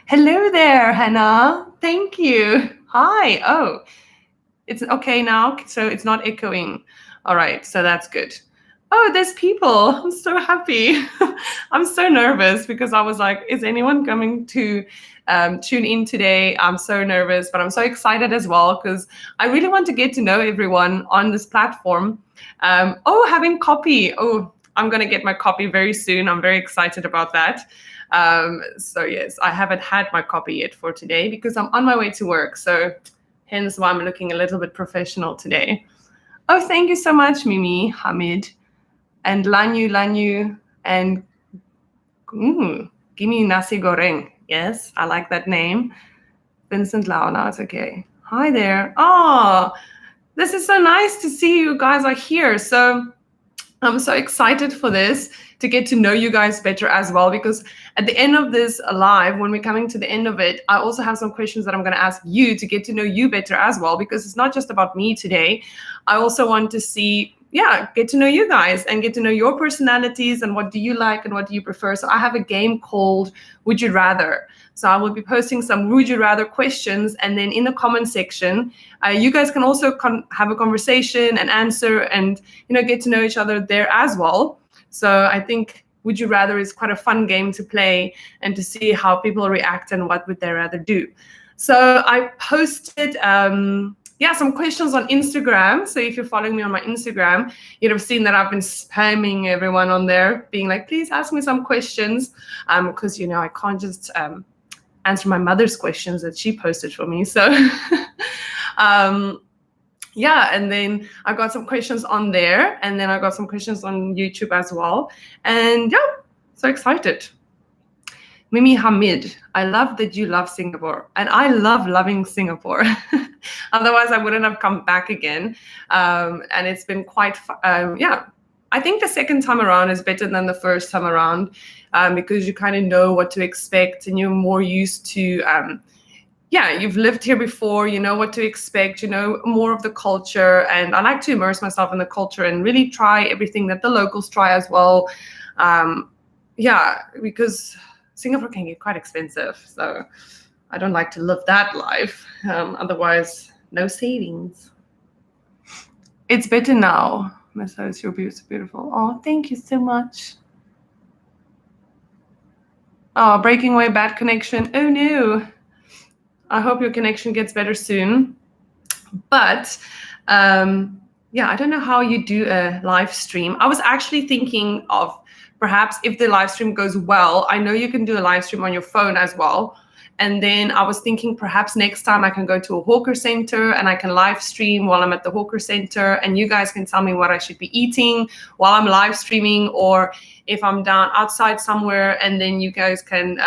Hello there, Hannah. Thank you. Hi. Oh, it's okay now. So it's not echoing. All right. So that's good. Oh, there's people. I'm so happy. I'm so nervous because I was like, is anyone coming to tune in today? I'm so nervous, but I'm so excited as well because I really want to get to know everyone on this platform. Having copy. Oh, I'm going to get my copy very soon. I'm very excited about that. So yes, I haven't had my copy yet for today because I'm on my way to work. So hence why I'm looking a little bit professional today. Oh, thank you so much, Mimi, Hamid, and Lanyu, and Gimme Nasi Goreng. Yes, I like that name. Vincent Launa, it's okay. Hi there. Oh, this is so nice to see you guys are here. So I'm so excited for this to get to know you guys better as well, because at the end of this live, when we're coming to the end of it, I also have some questions that I'm going to ask you to get to know you better as well, because it's not just about me today. I also want to get to know you guys and get to know your personalities and what do you like and what do you prefer. So I have a game called Would You Rather. So I will be posting some Would You Rather questions, and then in the comment section, you guys can also have a conversation and answer and get to know each other there as well. So I think Would You Rather is quite a fun game to play and to see how people react and what would they rather do. So I posted some questions on Instagram. So if you're following me on my Instagram, you'd have seen that I've been spamming everyone on there, being like, please ask me some questions, because I can't just answer my mother's questions that she posted for me. So and then I got some questions on there, and then I got some questions on YouTube as well. And so excited. Mimi Hamid, I love that you love Singapore, and I love loving Singapore. Otherwise, I wouldn't have come back again. And it's been quite, I think the second time around is better than the first time around, because you kind of know what to expect and you're more used to, you've lived here before, you know what to expect, more of the culture. And I like to immerse myself in the culture and really try everything that the locals try as well. Because Singapore can get quite expensive. So I don't like to live that life. Otherwise, no savings. It's better now. Mrs. You're beautiful. Oh, thank you so much. Oh, breaking away, bad connection. Oh, no. I hope your connection gets better soon. But I don't know how you do a live stream. I was actually thinking of perhaps if the live stream goes well, I know you can do a live stream on your phone as well. And then I was thinking perhaps next time I can go to a hawker center and I can live stream while I'm at the hawker center, and you guys can tell me what I should be eating while I'm live streaming, or if I'm down outside somewhere, and then you guys can,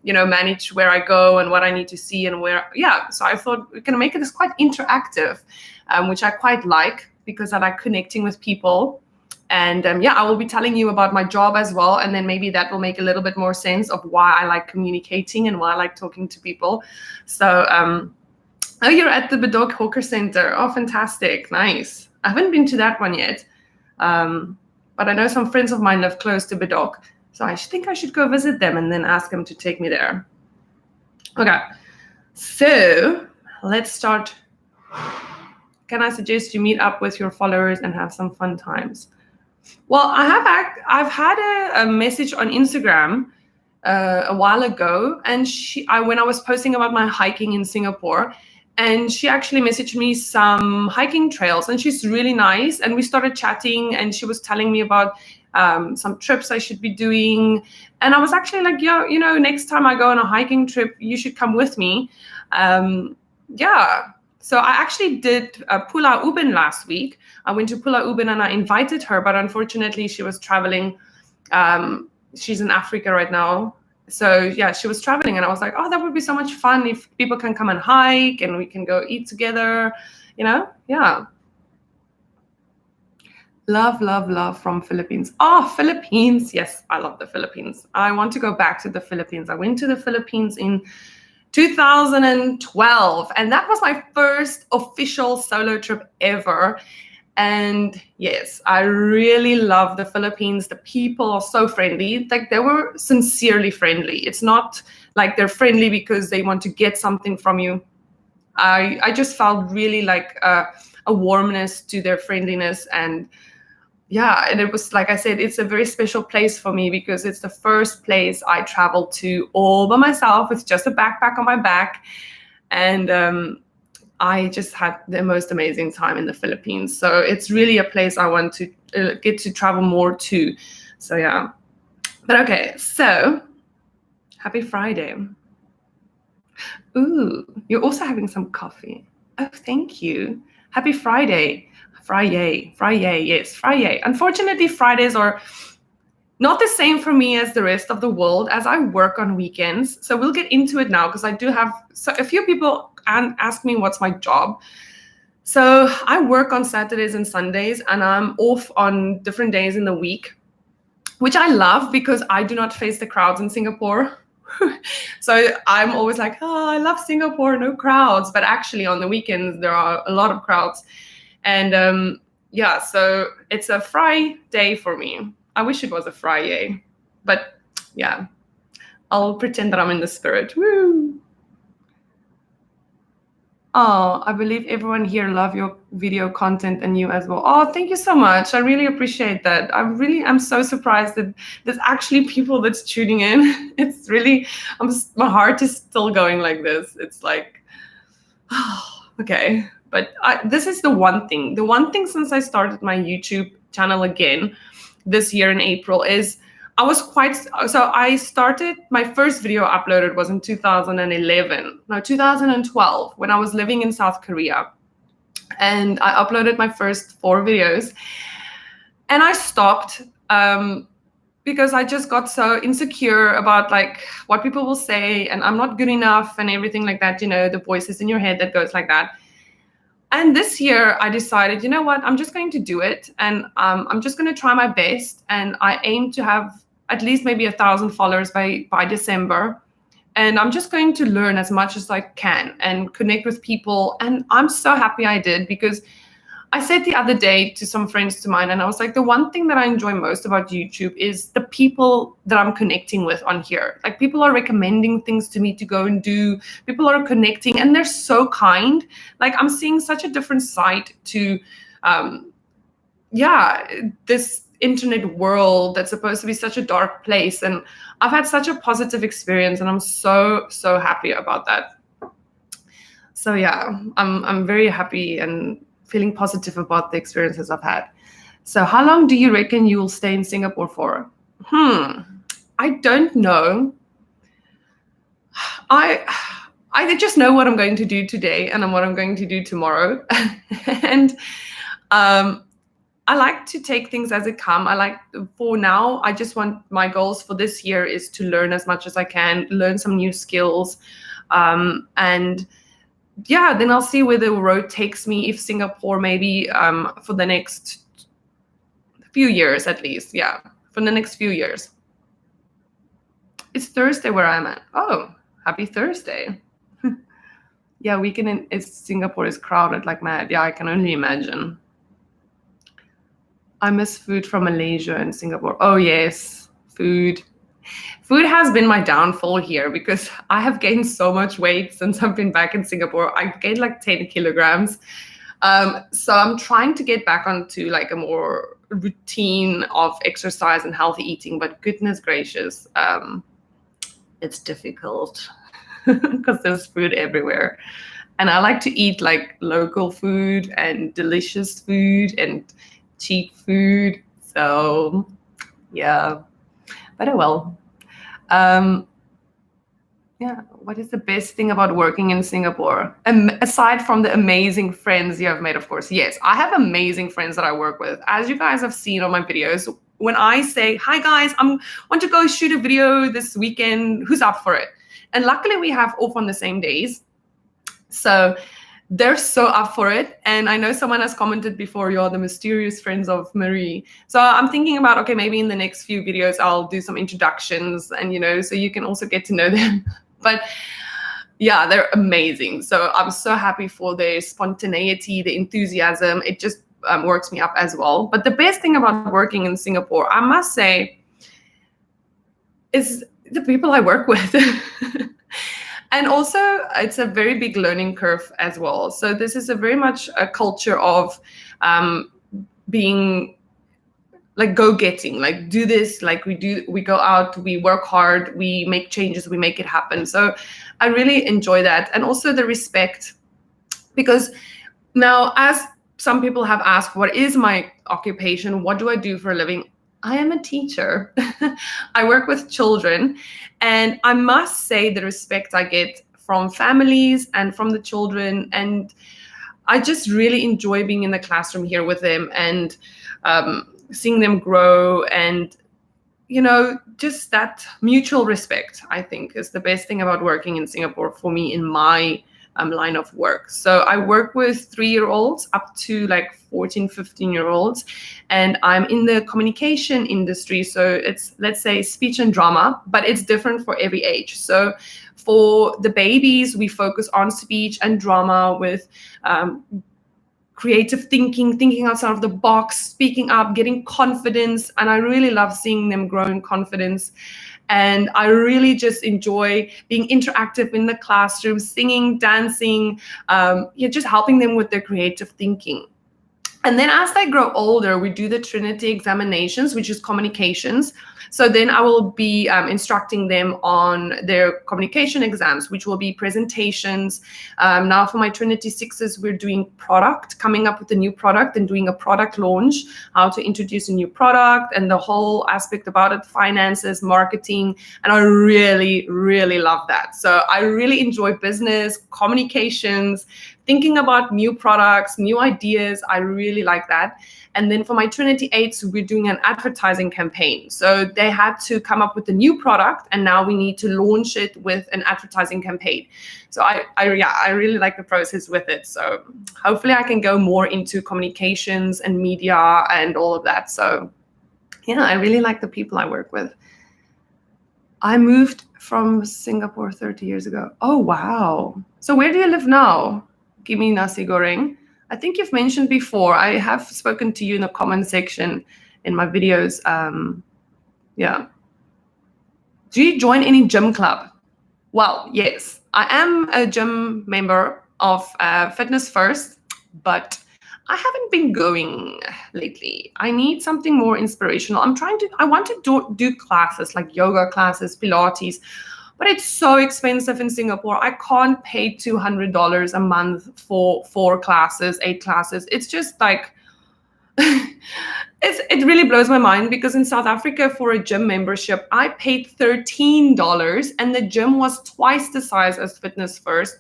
manage where I go and what I need to see and where. Yeah, so I thought we can make this quite interactive, which I quite like because I like connecting with people. And I will be telling you about my job as well. And then maybe that will make a little bit more sense of why I like communicating and why I like talking to people. So, you're at the Bedok Hawker Center. Oh, fantastic. Nice. I haven't been to that one yet. But I know some friends of mine live close to Bedok. So I think I should go visit them and then ask them to take me there. Okay. So let's start. Can I suggest you meet up with your followers and have some fun times? Well, I've had a message on Instagram a while ago, and when I was posting about my hiking in Singapore, and she actually messaged me some hiking trails, and she's really nice. And we started chatting, and she was telling me about some trips I should be doing. And I was actually like, next time I go on a hiking trip, you should come with me. So I actually did Pulau Ubin last week. I went to Pulau Ubin and I invited her, but unfortunately she was traveling. She's in Africa right now. So she was traveling, and I was like, oh, that would be so much fun if people can come and hike and we can go eat together, Love from Philippines. Oh, Philippines. Yes, I love the Philippines. I want to go back to the Philippines. I went to the Philippines in 2012, and that was my first official solo trip ever. And yes, I really love the Philippines. The people are so friendly. Like, they were sincerely friendly. It's not like they're friendly because they want to get something from you. I just felt really like a warmness to their friendliness. And yeah, and it was, like I said, it's a very special place for me because it's the first place I traveled to all by myself with just a backpack on my back. And I just had the most amazing time in the Philippines. So it's really a place I want to get to travel more to. So yeah. But okay, so happy Friday. Ooh, you're also having some coffee. Oh, thank you. Happy Friday. Friday, yes, Friday. Unfortunately, Fridays are not the same for me as the rest of the world, as I work on weekends. So we'll get into it now because I do have a few people ask me what's my job. So I work on Saturdays and Sundays, and I'm off on different days in the week, which I love because I do not face the crowds in Singapore. So I'm always like, oh, I love Singapore, no crowds. But actually on the weekends, there are a lot of crowds. And yeah, so it's a Friday for me. I wish it was a Friday, but yeah, I'll pretend that I'm in the spirit. Woo! Oh, I believe everyone here love your video content and you as well. Oh, thank you so much. I really appreciate that. I'm so surprised that there's actually people that's tuning in. It's really, my heart is still going like this. It's like, oh, okay. But this is the one thing. The one thing since I started my YouTube channel again this year in April is I started, my first video uploaded was in 2012, when I was living in South Korea. And I uploaded my first 4 videos. And I stopped because I just got so insecure about like what people will say, and I'm not good enough and everything like that, the voices in your head that goes like that. And this year I decided, you know what, I'm just going to do it. And I'm just going to try my best. And I aim to have at least maybe 1,000 followers by December. And I'm just going to learn as much as I can and connect with people. And I'm so happy I did, because I said the other day to some friends of mine, and I was like, the one thing that I enjoy most about YouTube is the people that I'm connecting with on here. Like, people are recommending things to me to go and do. People are connecting, and they're so kind. Like, I'm seeing such a different side to, this internet world that's supposed to be such a dark place. And I've had such a positive experience, and I'm so, so happy about that. So yeah, I'm very happy and feeling positive about the experiences I've had. So how long do you reckon you will stay in Singapore for? I don't know. I just know what I'm going to do today and what I'm going to do tomorrow. And I like to take things as it come. For now, I just want, my goals for this year is to learn as much as I can, learn some new skills. And yeah, then I'll see where the road takes me, if Singapore maybe for the next few years at least. Yeah, for the next few years. It's Thursday where I'm at. Oh, happy Thursday. Yeah, weekend in Singapore is crowded like mad. Yeah, I can only imagine. I miss food from Malaysia and Singapore. Oh yes, food. Food has been my downfall here, because I have gained so much weight since I've been back in Singapore. I gained like 10 kilograms. So I'm trying to get back onto like a more routine of exercise and healthy eating, but goodness gracious, it's difficult because there's food everywhere. And I like to eat like local food and delicious food and cheap food. So yeah, but oh well. Yeah, what is the best thing about working in Singapore? Aside from the amazing friends you have made, of course. Yes, I have amazing friends that I work with. As you guys have seen on my videos, when I say, hi guys, I want to go shoot a video this weekend, who's up for it? And luckily we have off on the same days. So they're so up for it. And I know someone has commented before, you're the mysterious friends of Marie. So I'm thinking about, okay, maybe in the next few videos, I'll do some introductions and, so you can also get to know them. But yeah, they're amazing. So I'm so happy for their spontaneity, the enthusiasm. It just works me up as well. But the best thing about working in Singapore, I must say, is the people I work with. And also, it's a very big learning curve as well. So this is a very much a culture of being like go-getting, like do this, like we go out, we work hard, we make changes, we make it happen. So I really enjoy that. And also the respect, because now, as some people have asked, what is my occupation? What do I do for a living? I am a teacher. I work with children, and I must say the respect I get from families and from the children, and I just really enjoy being in the classroom here with them and seeing them grow, and just that mutual respect, I think, is the best thing about working in Singapore for me in my line of work. So I work with 3-year-olds up to like 14, 15-year-olds, and I'm in the communication industry. So it's, let's say, speech and drama, but it's different for every age. So for the babies, we focus on speech and drama with creative thinking outside of the box, speaking up, getting confidence. And I really love seeing them grow in confidence. And I really just enjoy being interactive in the classroom, singing, dancing, just helping them with their creative thinking. And then as they grow older, we do the Trinity examinations, which is communications. So then I will be instructing them on their communication exams, which will be presentations. Now for my Trinity 6s, we're doing product, coming up with a new product and doing a product launch, how to introduce a new product and the whole aspect about it, finances, marketing. And I really, really love that. So I really enjoy business, communications, thinking about new products, new ideas. I really like that. And then for my Trinity 8s, we're doing an advertising campaign. So they had to come up with a new product, and now we need to launch it with an advertising campaign. So I really like the process with it. So hopefully I can go more into communications and media and all of that. So yeah, I really like the people I work with. I moved from Singapore 30 years ago. Oh, wow. So where do you live now? Gimme nasi goreng. I think you've mentioned before. I have spoken to you in the comment section in my videos. Yeah. Do you join any gym club? Well, yes. I am a gym member of Fitness First, but I haven't been going lately. I need something more inspirational. I want to do classes like yoga classes, Pilates, but it's so expensive in Singapore. I can't pay $200 a month for 4 classes, 8 classes. It's just like, it really blows my mind, because in South Africa for a gym membership, I paid $13 and the gym was twice the size as Fitness First.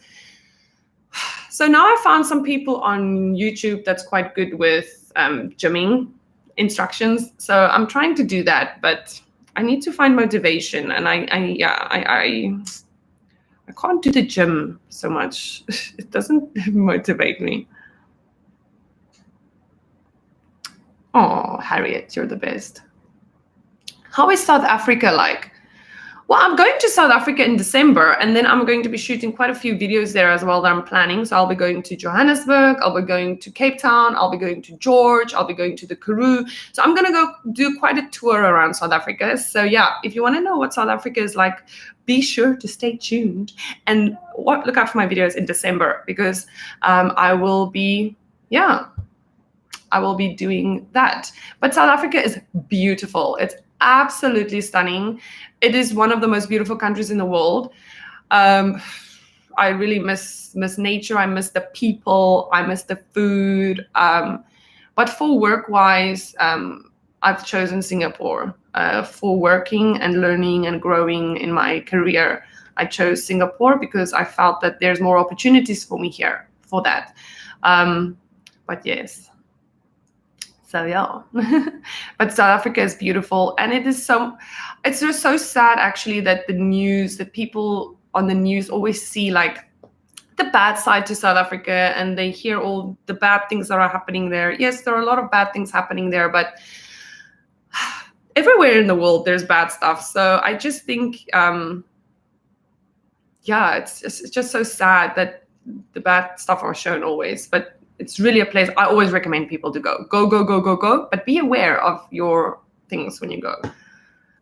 So now I found some people on YouTube that's quite good with gymming instructions. So I'm trying to do that, but I need to find motivation, and I can't do the gym so much. It doesn't motivate me. Oh, Harriet, you're the best. How is South Africa like? Well, I'm going to South Africa in December, and then I'm going to be shooting quite a few videos there as well that I'm planning. So I'll be going to Johannesburg, I'll be going to Cape Town, I'll be going to George, I'll be going to the Karoo. So I'm going to go do quite a tour around South Africa. So yeah, if you want to know what South Africa is like, be sure to stay tuned and look out for my videos in December, because I will be doing that. But South Africa is beautiful. It's absolutely stunning. It is one of the most beautiful countries in the world. I really miss nature. I miss the people. I miss the food. But for work-wise, I've chosen Singapore. For working and learning and growing in my career, I chose Singapore because I felt that there's more opportunities for me here for that. But yes. So yeah, but South Africa is beautiful, and it's just so sad actually that people on the news always see like the bad side to South Africa, and they hear all the bad things that are happening there. Yes, there are a lot of bad things happening there, but everywhere in the world there's bad stuff. So I just think, it's just so sad that the bad stuff are shown always, but it's really a place I always recommend people to go, but be aware of your things when you go.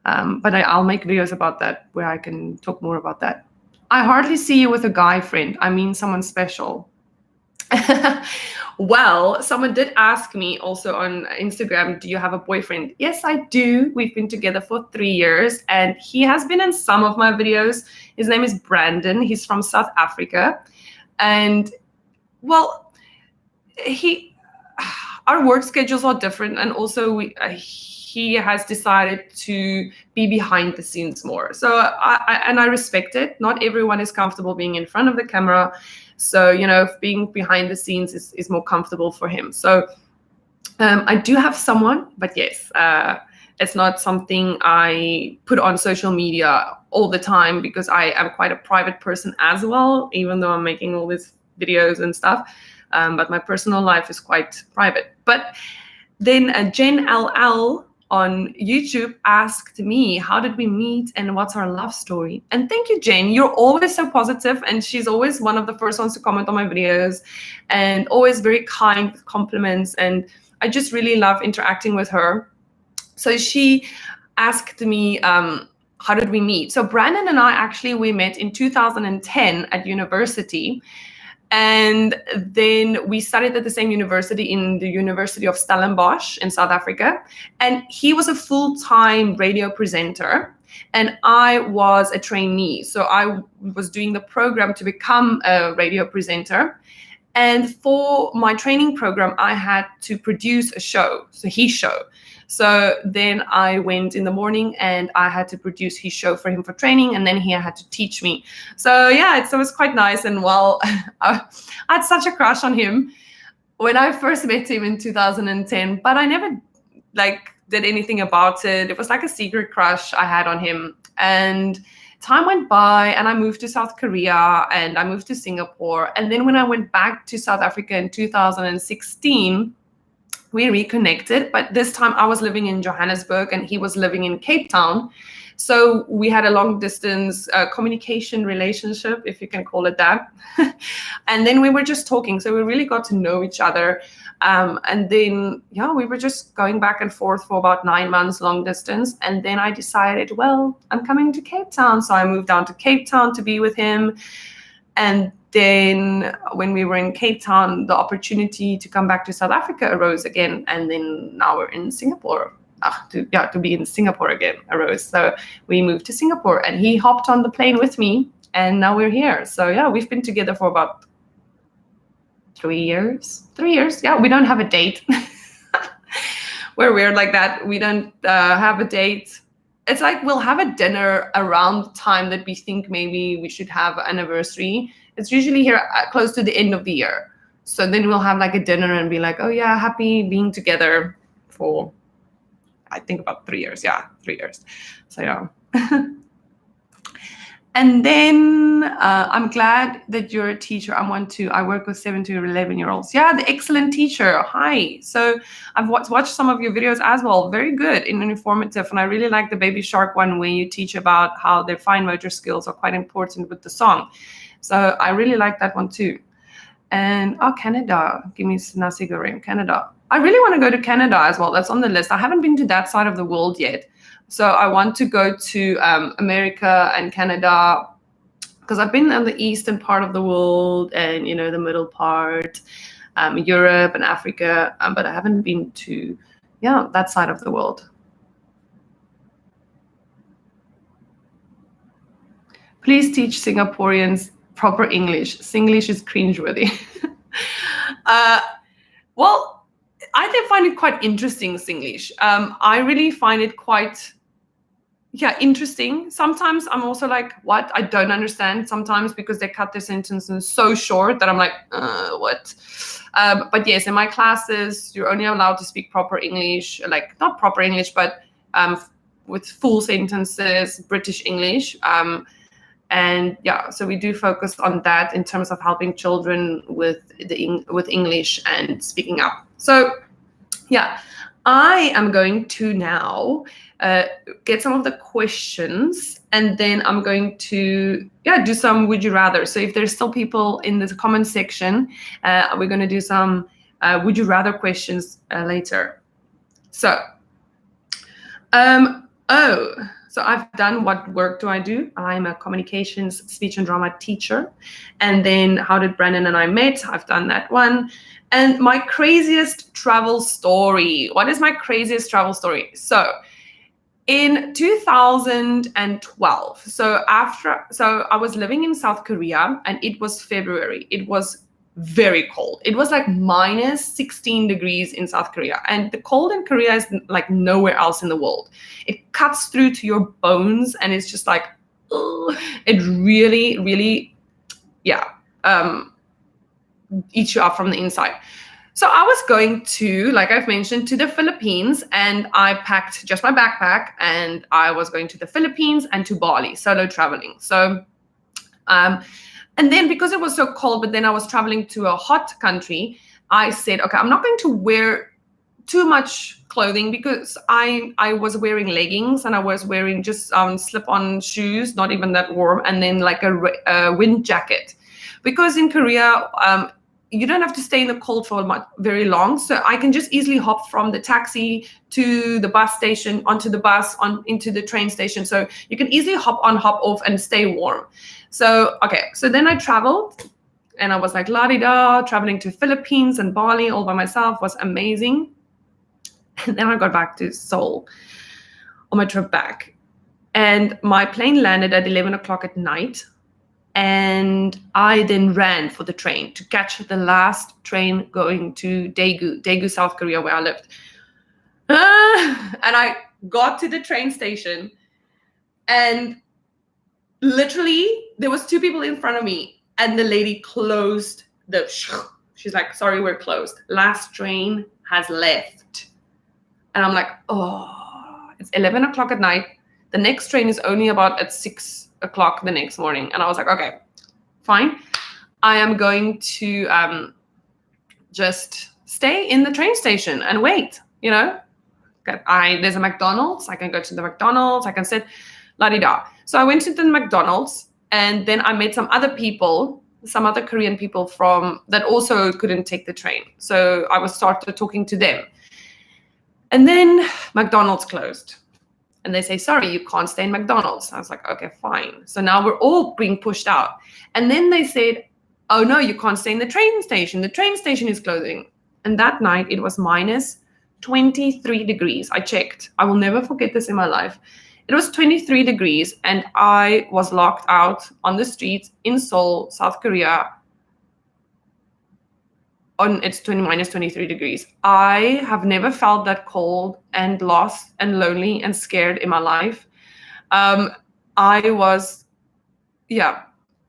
But I'll make videos about that where I can talk more about that. I hardly see you with a guy friend. I mean someone special. Well, someone did ask me also on Instagram, do you have a boyfriend? Yes, I do. We've been together for 3 years and he has been in some of my videos. His name is Brandon. He's from South Africa. And well, our work schedules are different, and also he has decided to be behind the scenes more. So I respect it. Not everyone is comfortable being in front of the camera. So, you know, being behind the scenes is more comfortable for him. So I do have someone, but yes, it's not something I put on social media all the time because I am quite a private person as well, even though I'm making all these videos and stuff. But my personal life is quite private. But then Jen LL on YouTube asked me, how did we meet and what's our love story? And thank you, Jen. You're always so positive, and she's always one of the first ones to comment on my videos and always very kind with compliments. And I just really love interacting with her. So she asked me, how did we meet? So Brandon and I we met in 2010 at university. And then we studied at the same university, in the University of Stellenbosch in South Africa. And he was a full-time radio presenter and I was a trainee. So I was doing the program to become a radio presenter. And for my training program, I had to produce a show, so his show. So then I went in the morning and I had to produce his show for him for training, and then he had to teach me. So yeah, it was quite nice. And well, I had such a crush on him when I first met him in 2010, but I never did anything about it. It was like a secret crush I had on him. And time went by and I moved to South Korea and I moved to Singapore. And then when I went back to South Africa in 2016, we reconnected, but this time I was living in Johannesburg and he was living in Cape Town. So we had a long distance communication relationship, if you can call it that. And then we were just talking. So we really got to know each other. And then, yeah, we were just going back and forth for about 9 months, long distance. And then I decided, well, I'm coming to Cape Town. So I moved down to Cape Town to be with him. And then when we were in Cape Town, the opportunity to come back to South Africa arose again. And then now we're in Singapore. To be in Singapore again arose. So we moved to Singapore and he hopped on the plane with me and now we're here. So yeah, we've been together for about 3 years. 3 years. Yeah, we don't have a date. We're weird like that. We don't have a date. It's like we'll have a dinner around the time that we think maybe we should have an anniversary. It's usually here close to the end of the year. So then we'll have like a dinner and be like, oh yeah, happy being together for, I think, about 3 years. Yeah, 3 years. So yeah. And then I'm glad that you're a teacher. I work with 7 to 11-year-olds. Yeah, the excellent teacher. Hi. So I've watched some of your videos as well. Very good and informative. And I really like the Baby Shark one where you teach about how their fine motor skills are quite important with the song. So I really like that one too. And Canada. Give me nasi goreng. Canada. I really want to go to Canada as well. That's on the list. I haven't been to that side of the world yet. So I want to go to America and Canada because I've been in the eastern part of the world and, you know, the middle part, Europe and Africa, but I haven't been to, that side of the world. Please teach Singaporeans proper English. Singlish is cringeworthy. Well, I did find it quite interesting, Singlish. I really find it quite, interesting. Sometimes I'm also like, what? I don't understand sometimes because they cut their sentences so short that I'm like, what? But yes, in my classes, you're only allowed to speak proper English, like not proper English, but with full sentences, British English. And yeah, so we do focus on that in terms of helping children with English and speaking up. So yeah, I am going to now get some of the questions, and then I'm going to do some would you rather. So if there's still people in the comment section, we're going to do some would you rather questions later. So So I've done what work do I do? I'm a communications, speech and drama teacher. And then how did Brandon and I met? I've done that one. And my craziest travel story. What is my craziest travel story? So in 2012, so I was living in South Korea and it was February. It was very cold. It was like minus 16 degrees in South Korea. And the cold in Korea is like nowhere else in the world. It cuts through to your bones and it's just like, ugh, it really, really, yeah, eats you up from the inside. So I was going to, like I've mentioned, to the Philippines, and I packed just my backpack and I was going to the Philippines and to Bali, solo traveling. So, and then because it was so cold, but then I was traveling to a hot country, I said, okay, I'm not going to wear too much clothing because I was wearing leggings and I was wearing just slip-on shoes, not even that warm, and then like a wind jacket. Because in Korea, you don't have to stay in the cold for very long. So I can just easily hop from the taxi to the bus station, onto the bus, into the train station. So you can easily hop on, hop off and stay warm. So, okay. So then I traveled and I was like la-di-da, traveling to Philippines and Bali all by myself was amazing. And then I got back to Seoul on my trip back. And my plane landed at 11 o'clock at night. And I then ran for the train to catch the last train going to Daegu, South Korea, where I lived. And I got to the train station and literally there was two people in front of me and the lady closed she's like, sorry, we're closed. Last train has left. And I'm like, oh, it's 11 o'clock at night. The next train is only about at 6 o'clock the next morning. And I was like, okay, fine. I am going to just stay in the train station and wait, there's a McDonald's. I can go to the McDonald's. I can sit, la-di-da. So I went to the McDonald's and then I met some other Korean people that also couldn't take the train. So I started talking to them. And then McDonald's closed. And they say, sorry, you can't stay in McDonald's. I was like, okay, fine. So now we're all being pushed out. And then they said, oh, no, you can't stay in the train station. The train station is closing. And that night it was minus 23 degrees. I checked. I will never forget this in my life. It was 23 degrees and I was locked out on the streets in Seoul, South Korea. It's minus 23 degrees. I have never felt that cold and lost and lonely and scared in my life. I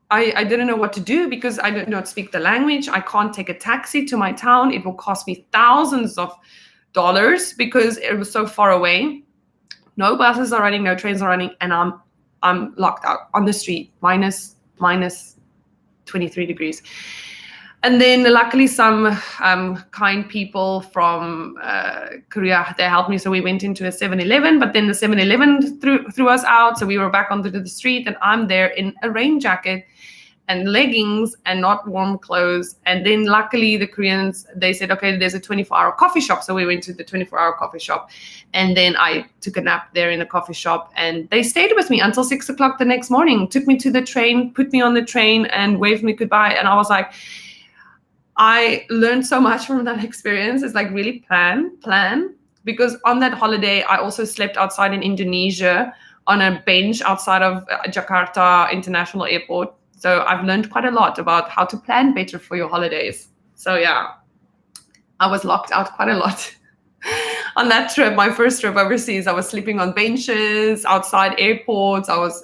didn't know what to do because I did not speak the language. I can't take a taxi to my town. It will cost me thousands of dollars because it was so far away. No buses are running, no trains are running, and I'm locked out on the street, minus 23 degrees. And then luckily some kind people from Korea, they helped me. So we went into a 7-Eleven, but then the 7-Eleven threw us out. So we were back onto the street and I'm there in a rain jacket and leggings and not warm clothes. And then luckily the Koreans, they said, okay, there's a 24-hour coffee shop. So we went to the 24-hour coffee shop and then I took a nap there in the coffee shop and they stayed with me until 6 o'clock the next morning, took me to the train, put me on the train and waved me goodbye. And I was like, I learned so much from that experience. It's like really plan, because on that holiday, I also slept outside in Indonesia on a bench outside of Jakarta International Airport. So I've learned quite a lot about how to plan better for your holidays. So yeah, I was locked out quite a lot. On that trip, my first trip overseas, I was sleeping on benches outside airports. I was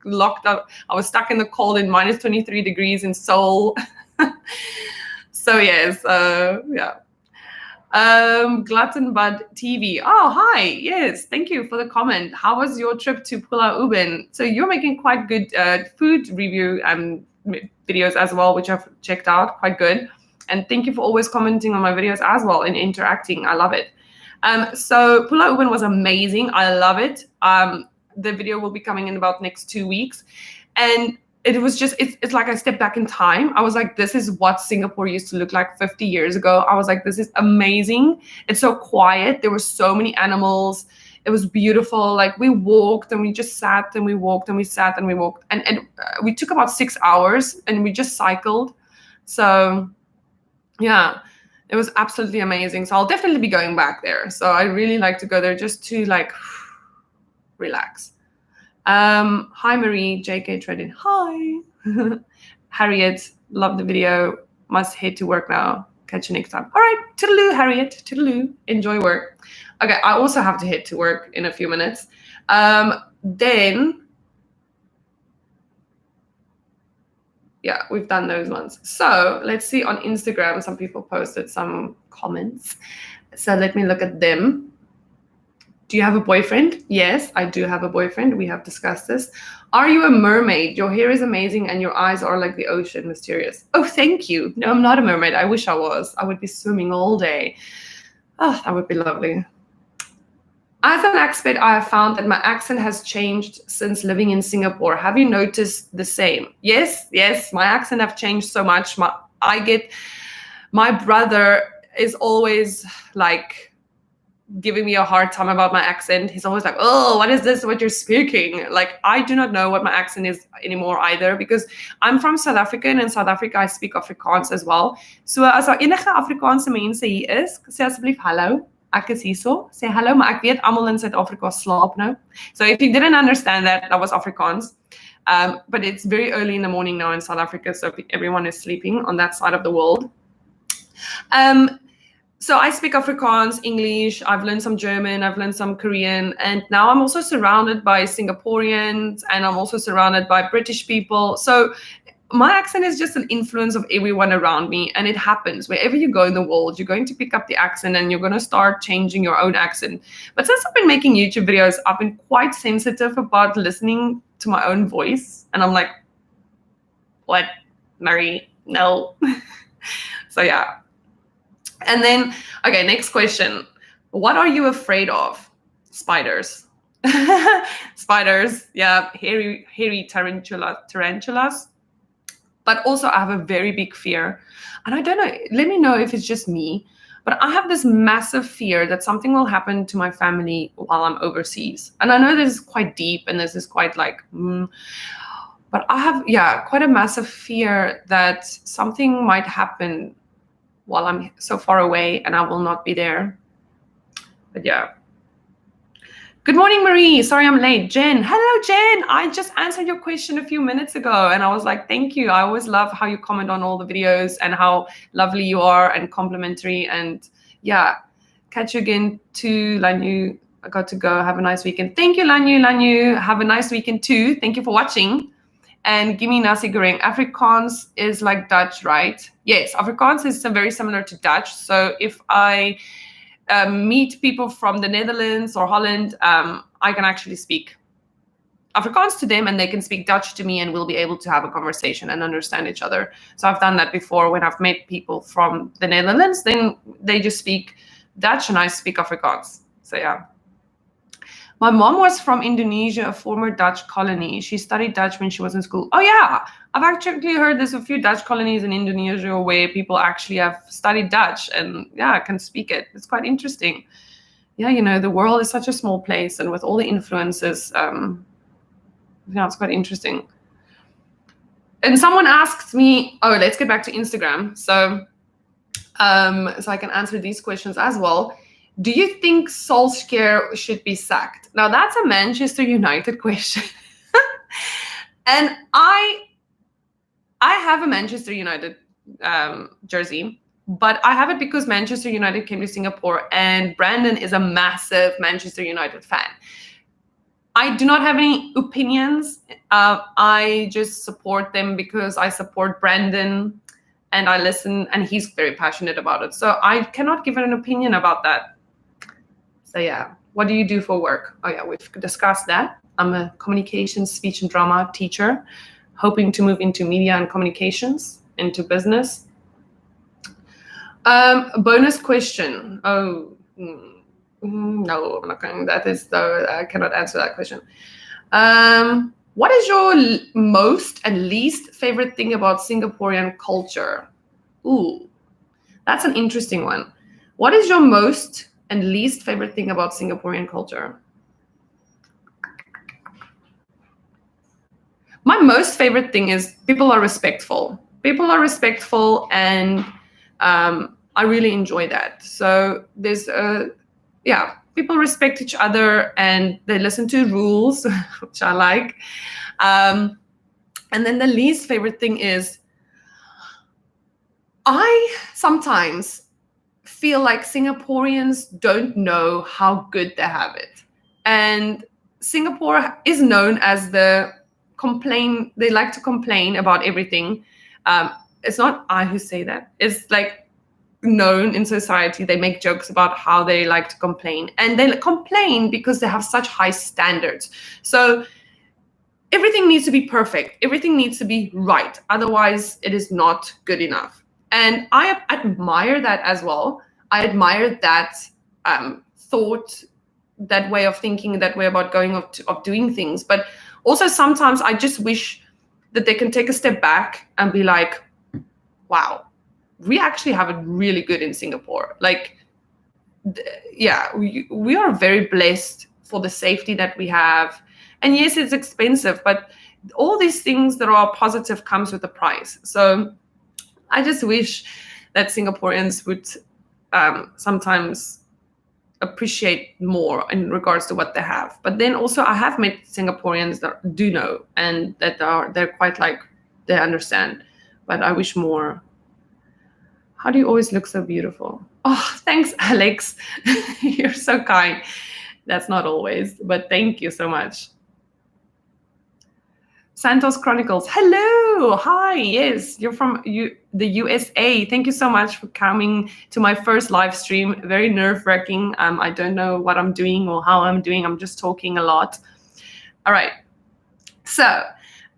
locked out. I was stuck in the cold in minus 23 degrees in Seoul. So yes, Gluttonbud TV. Oh, hi. Yes, thank you for the comment. How was your trip to Pulau Ubin? So you're making quite good food review videos as well, which I've checked out. Quite good. And thank you for always commenting on my videos as well and interacting. I love it. So Pulau Ubin was amazing. I love it. The video will be coming in about next 2 weeks. And it was just, it's like I stepped back in time. I was like, this is what Singapore used to look like 50 years ago. I was like, this is amazing. It's so quiet. There were so many animals. It was beautiful. Like we walked and we just sat and we walked and we sat and we walked. And we took about 6 hours and we just cycled. So yeah, it was absolutely amazing. So I'll definitely be going back there. So I really like to go there just to like relax. Hi Marie, JK Trading. Hi. Harriet, love the video. Must head to work now. Catch you next time. All right, toodaloo, Harriet. Toodaloo. Enjoy work. Okay, I also have to head to work in a few minutes. Then, yeah, we've done those ones. So let's see on Instagram. Some people posted some comments. So let me look at them. Do you have a boyfriend? Yes, I do have a boyfriend. We have discussed this. Are you a mermaid? Your hair is amazing and your eyes are like the ocean, mysterious. Oh, thank you. No, I'm not a mermaid. I wish I was. I would be swimming all day. Oh, that would be lovely. As an expat, I have found that my accent has changed since living in Singapore. Have you noticed the same? Yes, my accent have changed so much. My brother is always like giving me a hard time about my accent. He's always like, oh, what is this, what you're speaking? Like, I do not know what my accent is anymore either, because I'm from South Africa, and in South Africa I speak Afrikaans as well. So as daar enige Afrikaanse mense hier is, sê asseblief hallo. Ek is hierso. Sê hallo, maar ek weet almal in Suid-Afrika slaap nou. So if you didn't understand that, that was Afrikaans. But it's very early in the morning now in South Africa, so everyone is sleeping on that side of the world. So I speak Afrikaans, English, I've learned some German, I've learned some Korean, and now I'm also surrounded by Singaporeans, and I'm also surrounded by British people. So my accent is just an influence of everyone around me, and it happens. Wherever you go in the world, you're going to pick up the accent and you're going to start changing your own accent. But since I've been making YouTube videos, I've been quite sensitive about listening to my own voice. And I'm like, what, Marie? No. So yeah. And then, okay, next question. What are you afraid of? Spiders. Spiders, yeah, hairy tarantulas. But also I have a very big fear. And I don't know, let me know if it's just me, but I have this massive fear that something will happen to my family while I'm overseas. And I know this is quite deep and this is quite like, but I have, yeah, quite a massive fear that something might happen while I'm so far away and I will not be there. But yeah. Good morning, Marie. Sorry I'm late. Jen. Hello, Jen. I just answered your question a few minutes ago and I was like, thank you. I always love how you comment on all the videos and how lovely you are and complimentary. And yeah, catch you again too, Lanyu. I got to go. Have a nice weekend. Thank you, Lanyu. Lanyu, have a nice weekend too. Thank you for watching. And give me nasi goreng. Afrikaans is like Dutch, right? Yes, Afrikaans is very similar to Dutch. So if I meet people from the Netherlands or Holland, I can actually speak Afrikaans to them and they can speak Dutch to me and we'll be able to have a conversation and understand each other. So I've done that before when I've met people from the Netherlands, then they just speak Dutch and I speak Afrikaans. So yeah. My mom was from Indonesia, a former Dutch colony. She studied Dutch when she was in school. Oh yeah, I've actually heard there's a few Dutch colonies in Indonesia where people actually have studied Dutch and yeah, can speak it. It's quite interesting. Yeah, you know, the world is such a small place and with all the influences, it's quite interesting. And someone asked me, oh, let's get back to Instagram. So I can answer these questions as well. Do you think Solskjaer should be sacked? Now, that's a Manchester United question. And I have a Manchester United jersey, but I have it because Manchester United came to Singapore and Brandon is a massive Manchester United fan. I do not have any opinions. I just support them because I support Brandon and I listen and he's very passionate about it. So I cannot give an opinion about that. So yeah, what do you do for work? Oh yeah, we've discussed that. I'm a communications, speech and drama teacher, hoping to move into media and communications, into business. Bonus question. Oh, no, I'm not going. I cannot answer that question. What is your most and least favorite thing about Singaporean culture? Ooh, that's an interesting one. What is your most and least favorite thing about Singaporean culture? My most favorite thing is people are respectful. People are respectful, and I really enjoy that. So there's yeah, people respect each other and they listen to rules, which I like. And then the least favorite thing is I sometimes feel like Singaporeans don't know how good they have it. And Singapore is known as the complain, they like to complain about everything. It's not I who say that. It's like known in society. They make jokes about how they like to complain. And they complain because they have such high standards. So everything needs to be perfect. Everything needs to be right. Otherwise, it is not good enough. And I admire that as well. I admire that thought, that way of thinking, that way about going of doing things. But also sometimes I just wish that they can take a step back and be like, wow, we actually have it really good in Singapore. Like, yeah, we are very blessed for the safety that we have. And yes, it's expensive, but all these things that are positive comes with a price. So I just wish that Singaporeans would sometimes appreciate more in regards to what they have. But then also I have met Singaporeans that do know, and that they're quite like, they understand. But I wish more. How do you always look so beautiful? Oh, thanks, Alex. You're so kind. That's not always, but thank you so much. Santos Chronicles. Hello. Hi. Yes, you're from the USA. Thank you so much for coming to my first live stream. Very nerve-wracking. I don't know what I'm doing or how I'm doing. I'm just talking a lot. All right. So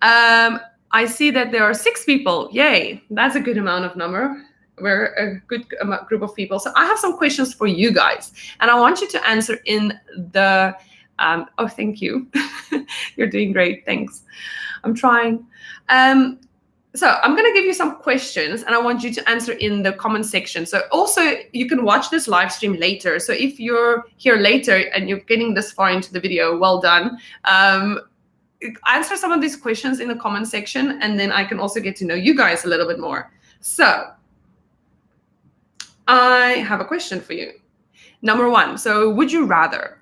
I see that there are 6 people. Yay. That's a good amount of number. We're a good group of people. So I have some questions for you guys, and I want you to answer in the oh, thank you. You're doing great. Thanks. I'm trying. So I'm going to give you some questions, and I want you to answer in the comment section. So also, you can watch this live stream later. So if you're here later and you're getting this far into the video, well done. Answer some of these questions in the comment section, and then I can also get to know you guys a little bit more. So I have a question for you. Number 1, so would you rather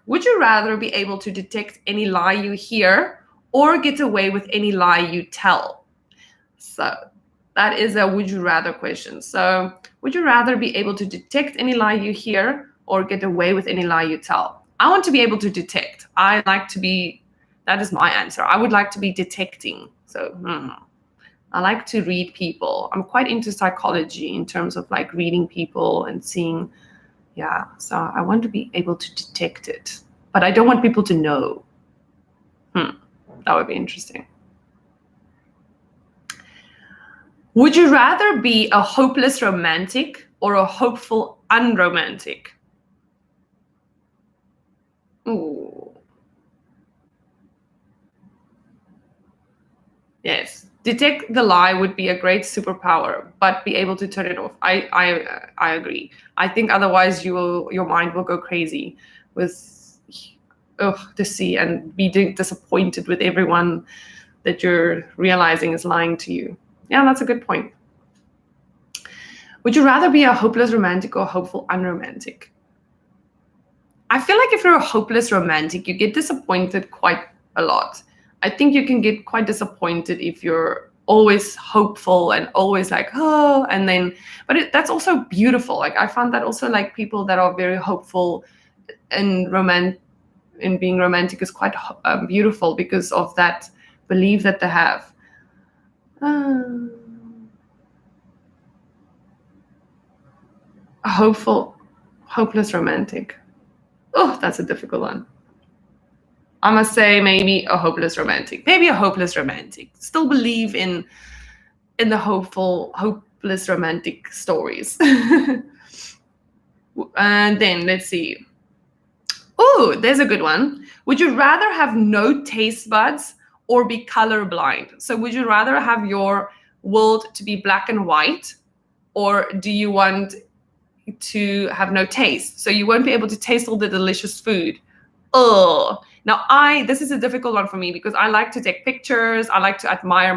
be able to detect any lie you hear or get away with any lie you tell? So that is a would you rather question. So would you rather be able to detect any lie you hear or get away with any lie you tell? I want to be able to detect. I like to be, that is my answer. I would like to be detecting. So I like to read people. I'm quite into psychology in terms of like reading people and seeing. Yeah, so I want to be able to detect it, but I don't want people to know. That would be interesting. Would you rather be a hopeless romantic or a hopeful unromantic? Ooh. Yes. Detect the lie would be a great superpower, but be able to turn it off. I agree. I think otherwise your mind will go crazy with deceit and be disappointed with everyone that you're realizing is lying to you. Yeah, that's a good point. Would you rather be a hopeless romantic or a hopeful unromantic? I feel like if you're a hopeless romantic, you get disappointed quite a lot. I think you can get quite disappointed if you're always hopeful and always like, oh, and then, but that's also beautiful. Like I found that also like people that are very hopeful and in being romantic is quite beautiful because of that belief that they have. A hopeless romantic. Oh, that's a difficult one. I must say maybe a hopeless romantic. Maybe a hopeless romantic. Still believe in the hopeless romantic stories. And then let's see. Oh, there's a good one. Would you rather have no taste buds or be colorblind? So would you rather have your world to be black and white, or do you want to have no taste? So you won't be able to taste all the delicious food. Oh, Now, this is a difficult one for me because I like to take pictures. I like to admire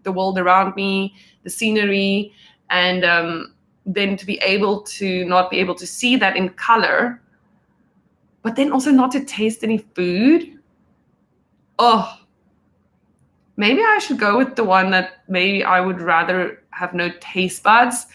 the world around me, the scenery, and then to be able to not be able to see that in color, but then also not to taste any food. Oh, maybe I should go with the one that maybe I would rather have no taste buds.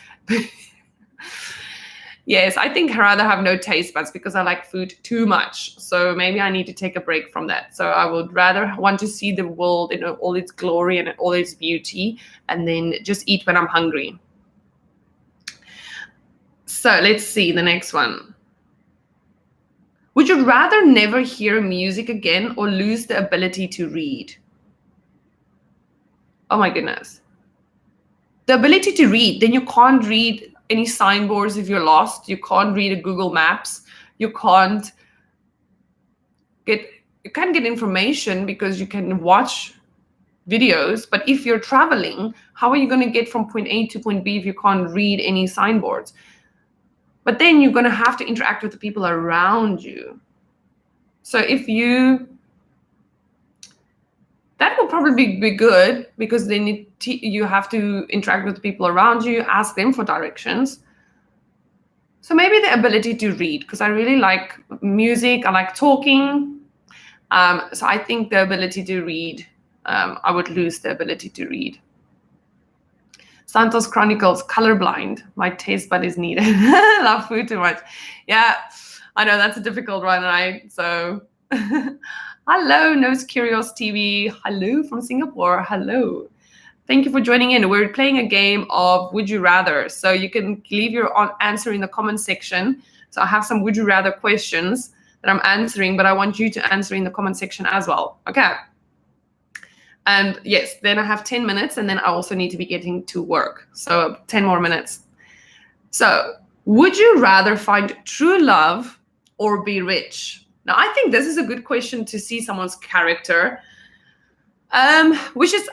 Yes, I think I'd rather have no taste buds because I like food too much. So maybe I need to take a break from that. So I would rather want to see the world in all its glory and all its beauty, and then just eat when I'm hungry. So let's see the next one. Would you rather never hear music again or lose the ability to read? Oh my goodness. The ability to read, then you can't read any signboards if you're lost. You can't read a Google Maps. You can't get information because you can watch videos. But if you're traveling, how are you going to get from point A to point B if you can't read any signboards? But then you're going to have to interact with the people around you. So that will probably be good because then you have to interact with the people around you, ask them for directions. So maybe the ability to read, because I really like music, I like talking. So I think the ability to read, I would lose the ability to read. Santos Chronicles, colorblind. My taste bud is needed. I love food too much. Yeah, I know that's a difficult one, right? So hello, Nose Curious TV. Hello from Singapore. Hello. Thank you for joining in. We're playing a game of Would You Rather. So you can leave your answer in the comment section. So I have some Would You Rather questions that I'm answering, but I want you to answer in the comment section as well. Okay. And yes, then I have 10 minutes and then I also need to be getting to work. So 10 more minutes. So would you rather find true love or be rich? Now, I think this is a good question to see someone's character, which is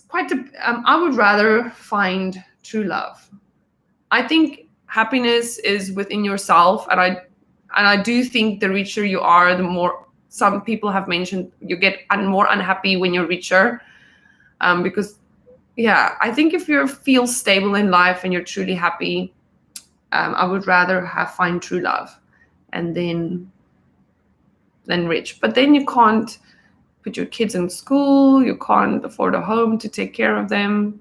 quite I would rather find true love. I think happiness is within yourself, and I do think the richer you are, the more, some people have mentioned, you get more unhappy when you're richer, because yeah, I think if you feel stable in life and you're truly happy, I would rather find true love and then rich. But then you can't put your kids in school, you can't afford a home to take care of them.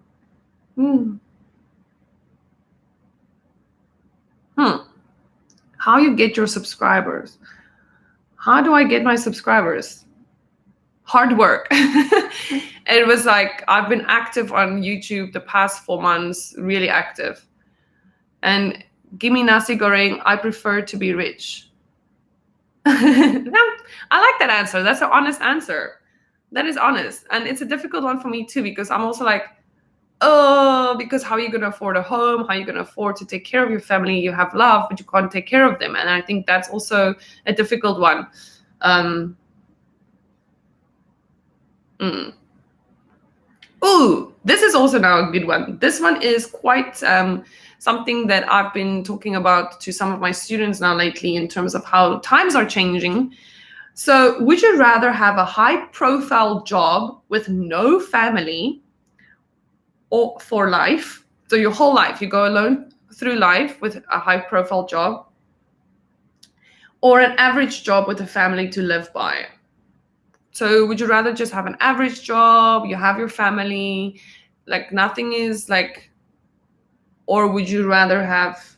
How you get your subscribers? How do I get my subscribers? Hard work. It was like, I've been active on YouTube the past 4 months, really active. And give me nasi goreng, I prefer to be rich. No, I like that answer. That's an honest answer. That is honest. And it's a difficult one for me too, because I'm also like, oh, because how are you going to afford a home? How are you going to afford to take care of your family? You have love, but you can't take care of them. And I think that's also a difficult one. Ooh, this is also now a good one. This one is quite something that I've been talking about to some of my students now lately in terms of how times are changing. So would you rather have a high-profile job with no family or for life? So your whole life, you go alone through life with a high-profile job, or an average job with a family to live by? So would you rather just have an average job, you have your family, like nothing is like, or would you rather have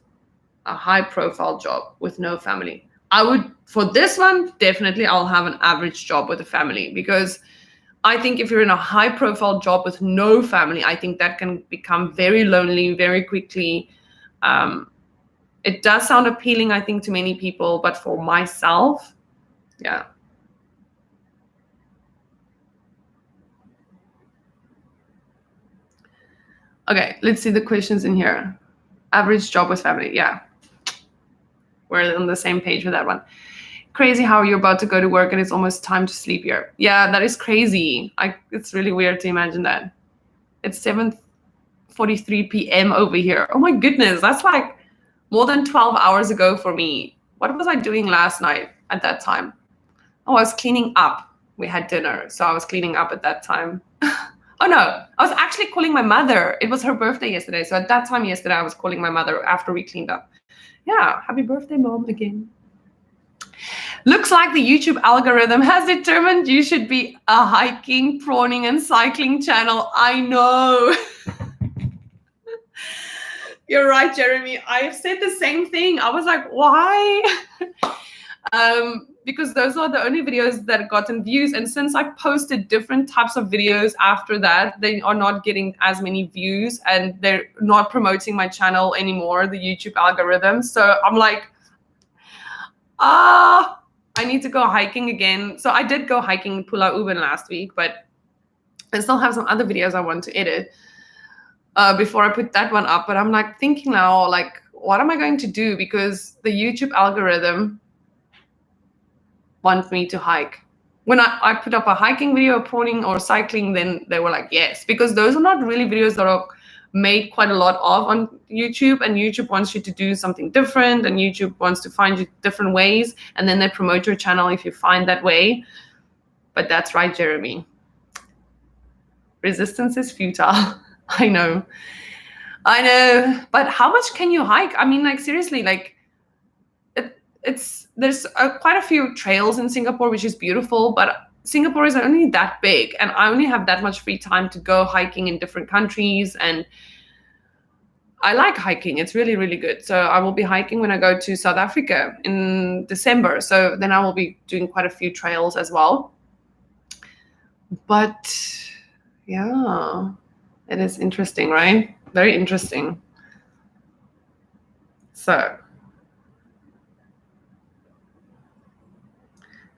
a high-profile job with no family? I would, for this one, definitely I'll have an average job with a family, because I think if you're in a high-profile job with no family, I think that can become very lonely very quickly. It does sound appealing, I think, to many people, but for myself, yeah. Okay, let's see the questions in here. Average job with family, yeah. We're on the same page with that one. Crazy how you're about to go to work and it's almost time to sleep here. Yeah, that is crazy. It's really weird to imagine that. It's 7:43 p.m. over here. Oh my goodness, that's like more than 12 hours ago for me. What was I doing last night at that time? Oh, I was cleaning up. We had dinner, so I was cleaning up at that time. Oh no, I was actually calling my mother. It was her birthday yesterday. So at that time yesterday, I was calling my mother after we cleaned up. Yeah, happy birthday, Mom, again. Looks like the YouTube algorithm has determined you should be a hiking, prawning, and cycling channel. I know. You're right, Jeremy. I've said the same thing. I was like, why? Because those are the only videos that gotten views. And since I posted different types of videos after that, they are not getting as many views and they're not promoting my channel anymore, the YouTube algorithm. So I'm like, I need to go hiking again. So I did go hiking in Pulau Ubin last week, but I still have some other videos I want to edit before I put that one up. But I'm like thinking now, like, what am I going to do? Because the YouTube algorithm wants me to hike. When I put up a hiking video, prawning or cycling, then they were like, yes, because those are not really videos that are made quite a lot of on YouTube, and YouTube wants you to do something different, and YouTube wants to find you different ways, and then they promote your channel if you find that way. But that's right, Jeremy. Resistance is futile. I know. But how much can you hike? I mean, like, seriously, like, there's quite a few trails in Singapore, which is beautiful, but Singapore is only that big, and I only have that much free time to go hiking in different countries, and I like hiking. It's really, really good. So I will be hiking when I go to South Africa in December. So then I will be doing quite a few trails as well. But yeah, it is interesting, right? Very interesting. So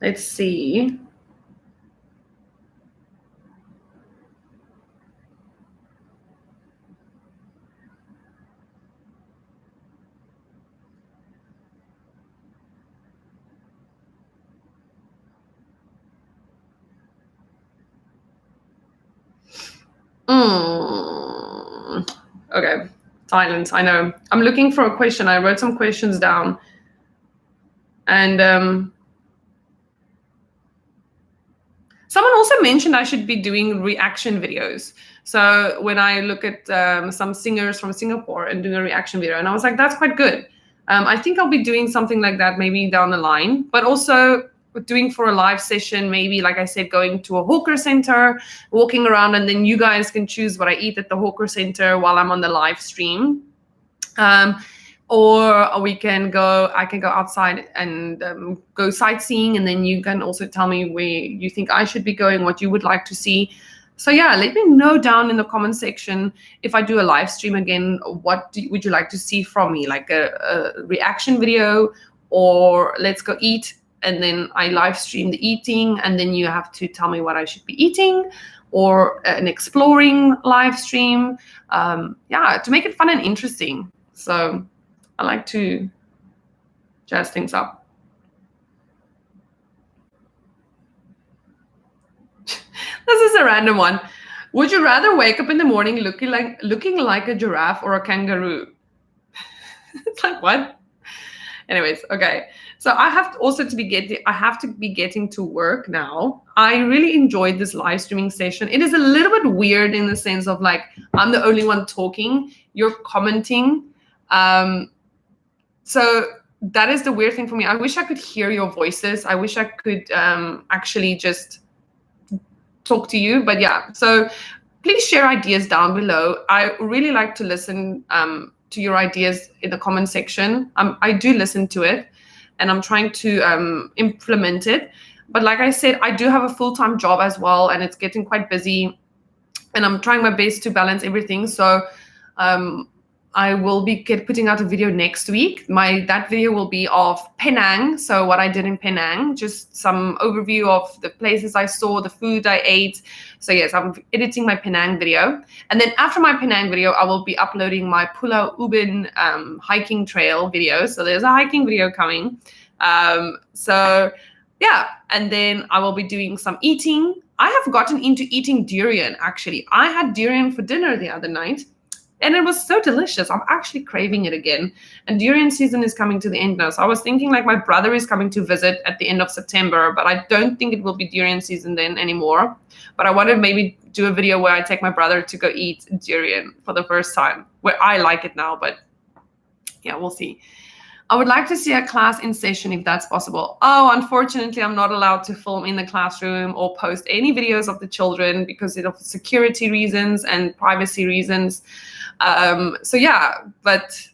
let's see. Okay, silence. I know. I'm looking for a question. I wrote some questions down. And someone also mentioned I should be doing reaction videos. So when I look at some singers from Singapore and doing a reaction video, and I was like, that's quite good. I think I'll be doing something like that maybe down the line, but also doing for a live session, maybe, like I said, going to a hawker center, walking around, and then you guys can choose what I eat at the hawker center while I'm on the live stream. Or I can go outside and go sightseeing, and then you can also tell me where you think I should be going, what you would like to see. So yeah, let me know down in the comment section if I do a live stream again, would you like to see from me, like a reaction video, or let's go eat and then I live stream the eating and then you have to tell me what I should be eating, or an exploring live stream. Yeah, to make it fun and interesting. So I like to jazz things up. This is a random one. Would you rather wake up in the morning looking like a giraffe or a kangaroo? It's like, what? Anyways, okay. So I have to be getting to work now. I really enjoyed this live streaming session. It is a little bit weird in the sense of, like, I'm the only one talking, you're commenting. So that is the weird thing for me. I wish I could hear your voices. I wish I could actually just talk to you. But yeah, so please share ideas down below. I really like to listen to your ideas in the comment section. I do listen to it, and I'm trying to implement it. But like I said, I do have a full-time job as well, and it's getting quite busy, and I'm trying my best to balance everything. So I will be putting out a video next week. That video will be of Penang. So what I did in Penang, just some overview of the places I saw, the food I ate. So yes, I'm editing my Penang video. And then after my Penang video, I will be uploading my Pulau Ubin hiking trail video. So there's a hiking video coming. So yeah, and then I will be doing some eating. I have gotten into eating durian, actually. I had durian for dinner the other night. And it was so delicious. I'm actually craving it again. And durian season is coming to the end now. So I was thinking like my brother is coming to visit at the end of September, but I don't think it will be durian season then anymore. But I want to maybe do a video where I take my brother to go eat durian for the first time, where I like it now, but yeah, we'll see. I would like to see a class in session if that's possible. Oh, unfortunately, I'm not allowed to film in the classroom or post any videos of the children because of security reasons and privacy reasons. So yeah, but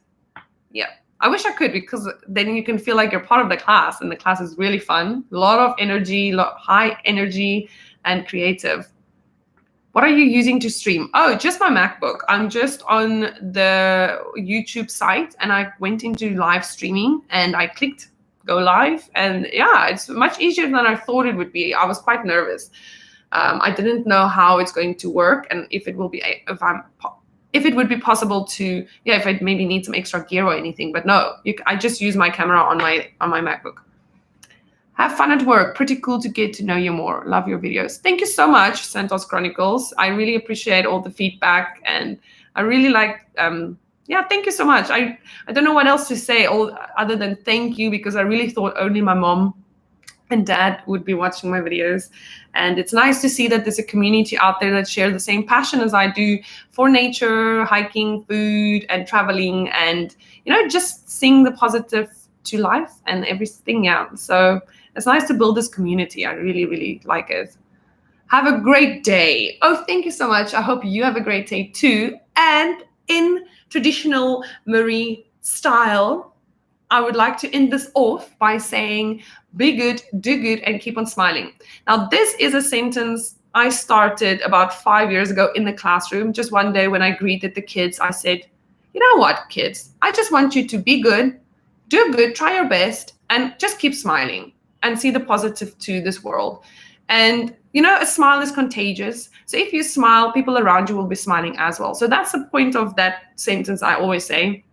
yeah, I wish I could, because then you can feel like you're part of the class, and the class is really fun. A lot of energy, high energy and creative. What are you using to stream? Oh, just my MacBook. I'm just on the YouTube site and I went into live streaming and I clicked go live. And yeah, it's much easier than I thought it would be. I was quite nervous. I didn't know how it's going to work and if it will be, if it would be possible to, yeah, if I maybe need some extra gear or anything. But no, I just use my camera on my MacBook. Have fun at work. Pretty cool to get to know you more. Love your videos. Thank you so much, Santos Chronicles. I really appreciate all the feedback and I really like, yeah, thank you so much. I don't know what else to say other than thank you, because I really thought only my mom and dad would be watching my videos. And it's nice to see that there's a community out there that share the same passion as I do for nature, hiking, food, and traveling, and, you know, just seeing the positive to life and everything. Yeah. So it's nice to build this community. I really, really like it. Have a great day. Oh, thank you so much. I hope you have a great day too. And in traditional Marie style, I would like to end this off by saying, be good, do good, and keep on smiling. Now, this is a sentence I started about 5 years ago in the classroom. Just one day when I greeted the kids, I said, you know what, kids, I just want you to be good, do good, try your best, and just keep smiling and see the positive to this world. And, you know, a smile is contagious. So if you smile, people around you will be smiling as well. So that's the point of that sentence I always say.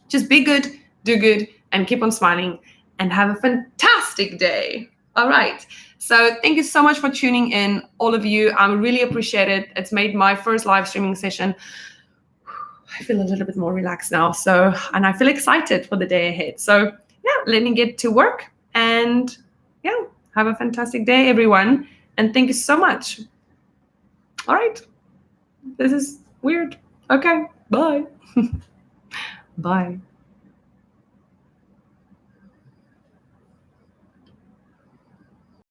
Just be good, do good, and keep on smiling, and have a fantastic day. All right. So thank you so much for tuning in, all of you. I really appreciate it. It's made my first live streaming session. I feel a little bit more relaxed now. So, and I feel excited for the day ahead. So yeah, let me get to work, and yeah, have a fantastic day, everyone. And thank you so much. All right. This is weird. Okay. Bye. Bye.